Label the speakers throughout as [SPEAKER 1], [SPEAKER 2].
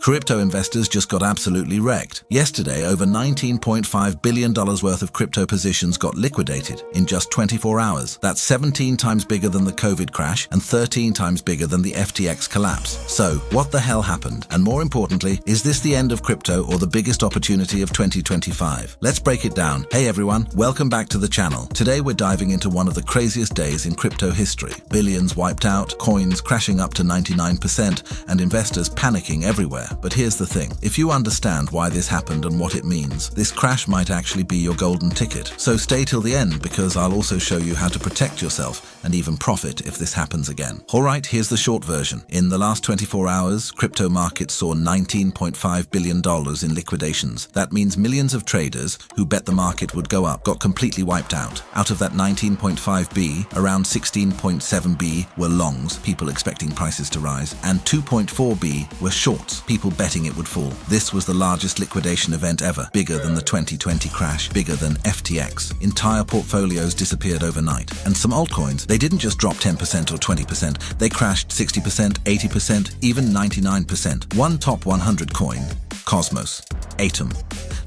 [SPEAKER 1] Crypto investors just got absolutely wrecked. Yesterday, over $19.5 billion worth of crypto positions got liquidated in just 24 hours. That's 17 times bigger than the COVID crash and 13 times bigger than the FTX collapse. So, what the hell happened? And more importantly, is this the end of crypto or the biggest opportunity of 2025? Let's break it down. Hey everyone, welcome back to the channel. Today we're diving into one of the craziest days in crypto history. Billions wiped out, coins crashing up to 99%, and investors panicking everywhere. But here's the thing, if you understand why this happened and what it means, this crash might actually be your golden ticket. So stay till the end because I'll also show you how to protect yourself and even profit if this happens again. Alright, here's the short version. In the last 24 hours, crypto markets saw $19.5 billion in liquidations. That means millions of traders who bet the market would go up got completely wiped out. Out of that 19.5 B, around 16.7 B were longs, people expecting prices to rise, and 2.4 B were shorts, people betting it would fall. This was the largest liquidation event ever, bigger than the 2020 crash, bigger than FTX. Entire portfolios disappeared overnight. And some altcoins, they didn't just drop 10% or 20%, they crashed 60%, 80%, even 99%. One top 100 coin, Cosmos, Atom,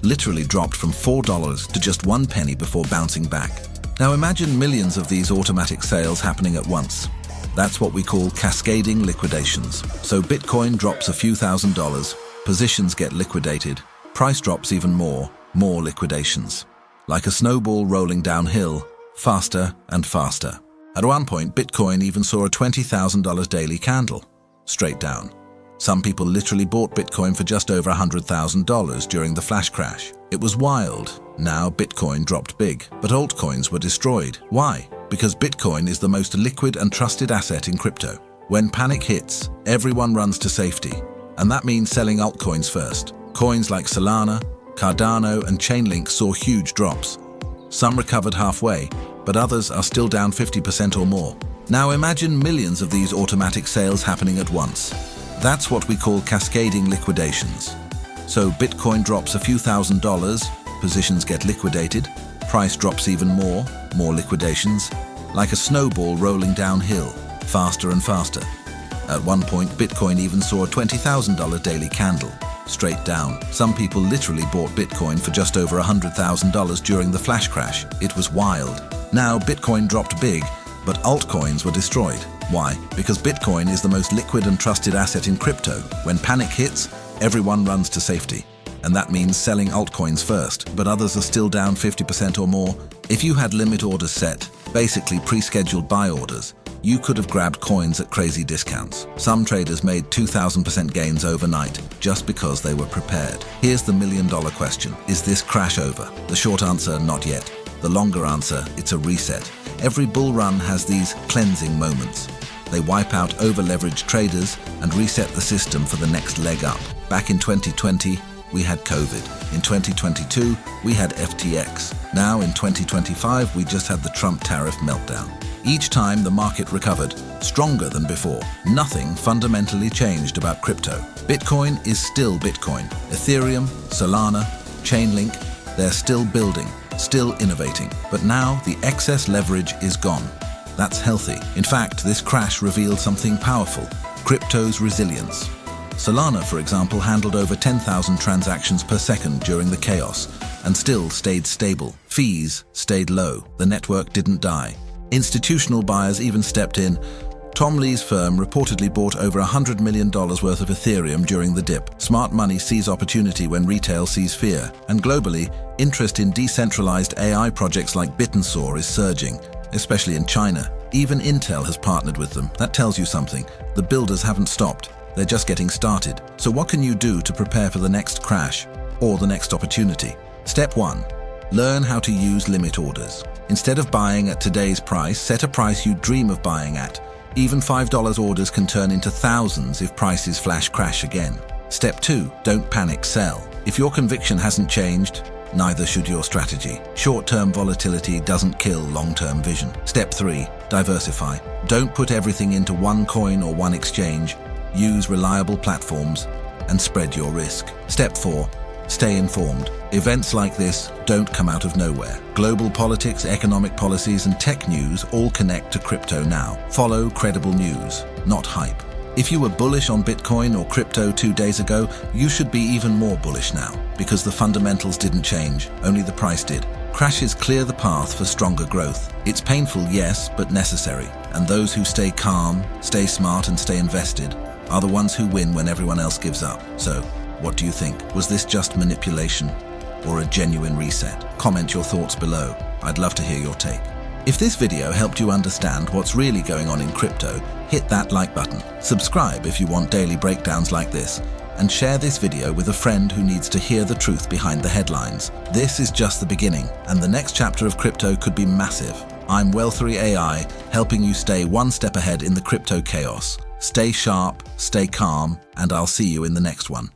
[SPEAKER 1] literally dropped from $4 to just 1 penny before bouncing back. Now imagine millions of these automatic sales happening at once. That's what we call cascading liquidations. So Bitcoin drops a few $1,000s, positions get liquidated, price drops even more liquidations. Like a snowball rolling downhill, faster and faster. At one point, Bitcoin even saw a $20,000 daily candle, straight down. Some people literally bought Bitcoin for just over $100,000 during the flash crash. It was wild. Now Bitcoin dropped big, but altcoins were destroyed. Why? Because Bitcoin is the most liquid and trusted asset in crypto. When panic hits, everyone runs to safety. And that means selling altcoins first. Coins like Solana, Cardano, and Chainlink saw huge drops. Some recovered halfway, but others are still down 50% or more. Now imagine millions of these automatic sales happening at once. That's what we call cascading liquidations. So Bitcoin drops a few $1,000s, positions get liquidated, price drops even more liquidations, like a snowball rolling downhill, faster and faster. At one point, Bitcoin even saw a $20,000 daily candle, straight down. Some people literally bought Bitcoin for just over $100,000 during the flash crash. It was wild. Now Bitcoin dropped big, but altcoins were destroyed. Why? Because Bitcoin is the most liquid and trusted asset in crypto. When panic hits, everyone runs to safety. And that means selling altcoins first, but others are still down 50% or more. If you had limit orders set, basically pre-scheduled buy orders, you could have grabbed coins at crazy discounts. Some traders made 2,000% gains overnight just because they were prepared. Here's the million-dollar question. Is this crash over? The short answer, not yet. The longer answer, it's a reset. Every bull run has these cleansing moments. They wipe out over-leveraged traders and reset the system for the next leg up. Back in 2020, we had COVID. In 2022, we had FTX. Now in 2025, we just had the Trump tariff meltdown. Each time the market recovered, stronger than before. Nothing fundamentally changed about crypto. Bitcoin is still Bitcoin. Ethereum, Solana, Chainlink, they're still building, still innovating. But now the excess leverage is gone. That's healthy. In fact, this crash revealed something powerful: crypto's resilience. Solana, for example, handled over 10,000 transactions per second during the chaos and still stayed stable. Fees stayed low. The network didn't die. Institutional buyers even stepped in. Tom Lee's firm reportedly bought over $100 million worth of Ethereum during the dip. Smart money sees opportunity when retail sees fear. And globally, interest in decentralized AI projects like Bit&Saw is surging, especially in China. Even Intel has partnered with them. That tells you something. The builders haven't stopped. They're just getting started. So what can you do to prepare for the next crash or the next opportunity? Step 1. Learn how to use limit orders. Instead of buying at today's price, set a price you dream of buying at. Even $5 orders can turn into thousands if prices flash crash again. Step 2. Don't panic, sell. If your conviction hasn't changed, neither should your strategy. Short-term volatility doesn't kill long-term vision. Step 3. Diversify. Don't put everything into one coin or one exchange. Use reliable platforms and spread your risk. Step 4. Stay informed. Events like this don't come out of nowhere. Global politics, economic policies, and tech news all connect to crypto now. Follow credible news, not hype. If you were bullish on Bitcoin or crypto 2 days ago, you should be even more bullish now, because the fundamentals didn't change, only the price did. Crashes clear the path for stronger growth. It's painful, yes, but necessary. And those who stay calm, stay smart, and stay invested are the ones who win when everyone else gives up. So, what do you think? Was this just manipulation or a genuine reset? Comment your thoughts below. I'd love to hear your take. If this video helped you understand what's really going on in crypto, hit that like button. Subscribe if you want daily breakdowns like this, and share this video with a friend who needs to hear the truth behind the headlines. This is just the beginning, and the next chapter of crypto could be massive. I'm Wealthery AI, helping you stay one step ahead in the crypto chaos. Stay sharp, stay calm, and I'll see you in the next one.